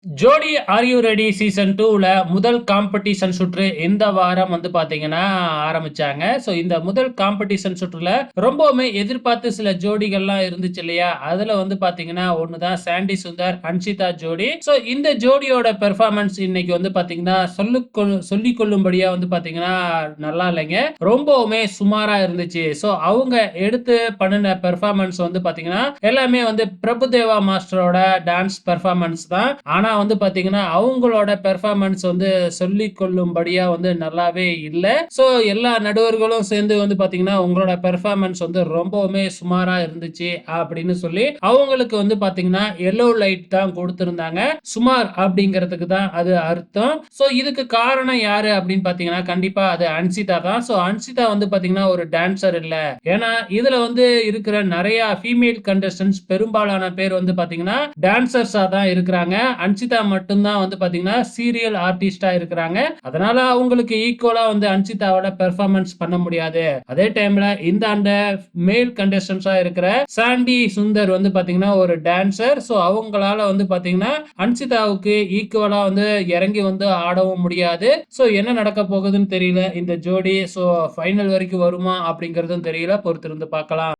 ஜோடி are you ready season 2ல முதல் competition சுற்று இந்த வாரம் வந்து பாத்தீங்கன்னா ஆரம்பிச்சாங்க. ஸோ இந்த முதல் காம்படிஷன் சுற்றுல ரொம்பவுமே எதிர்பார்த்து சில ஜோடிகள்லாம் இருந்துச்சு இல்லையா? அதுல வந்து பாத்தீங்கன்னா ஒண்ணுதான் சாண்டி சுந்தர், அன்ஷிதா ஜோடி. ஸோ இந்த ஜோடியோட பெர்ஃபார்மன்ஸ் இன்னைக்கு வந்து பாத்தீங்கன்னா சொல்லிக் கொள்ளும்படியா வந்து பாத்தீங்கன்னா நல்லா இல்லைங்க. ரொம்பவுமே சுமாரா இருந்துச்சு. ஸோ அவங்க எடுத்து பண்ணுன பெர்ஃபார்மன்ஸ் வந்து பாத்தீங்கன்னா எல்லாமே வந்து பிரபுதேவா மாஸ்டரோட டான்ஸ் பெர்ஃபார்மன்ஸ் தான். ஆனா வந்து பாத்தீங்கன்னா அவங்களோட பெர்ஃபார்மன்ஸ் வந்து சொல்லிக் கொள்ளும்படியா வந்து நல்லாவே இல்ல. சோ எல்லா நடுவர்களும் சேர்ந்து வந்து பாத்தீங்கன்னா உங்களோட பெர்ஃபார்மன்ஸ் வந்து ரொம்பவுமே சுமாரா இருந்துச்சு அப்படின்னு சொல்லி அவங்களுக்கு வந்து பாத்தீங்கன்னா எல்லோ லைட் தான் கொடுத்திருந்தாங்க. சுமார் அப்படிங்கிறதுக்கு தான் அது அர்த்தம். சோ இதுக்கு காரணம் யாரு அப்படின்னு பாத்தீங்கன்னா கண்டிப்பா அது அன்சிதா தான். சோ அன்சிதா வந்து பாத்தீங்கன்னா ஒரு டான்சர் இல்ல. ஏன்னா இதுல வந்து இருக்கிற நிறைய ஃபீமேல் கண்டஸ்டன்ஸ் பெரும்பாலான பேர் வந்து பாத்தீங்கன்னா டான்சர்ஸா தான் இருக்கிறாங்க. அன்சிதா மட்டும்தான் வந்து பாத்தீங்கன்னா சீரியல் ஆர்டிஸ்டா இருக்கிறாங்க. அதனால அவங்களுக்கு ஈக்குவலா வந்து அன்சிதாவோட பெர்ஃபார்மன்ஸ் பண்ண முடியாது. அதே டைம்ல இந்த அந்த மேல் கண்டஸ்டன்ஸா இருக்கிற சாண்டி சுந்தர் வந்து பாத்தீங்கன்னா ஒரு டான்சர். சோ அவங்களால வந்து பாத்தீங்கன்னா அன்சிதாவுக்கு ஈக்குவலா வந்து இறங்கி வந்து ஆடவும் முடியாது. சோ என்ன நடக்க போகுதுன்னு தெரியல இந்த ஜோடி. சோ ஃபைனல் வரைக்கும் வருமா அப்படிங்கறதும் தெரியல. பொறுத்திருந்து பார்க்கலாம்.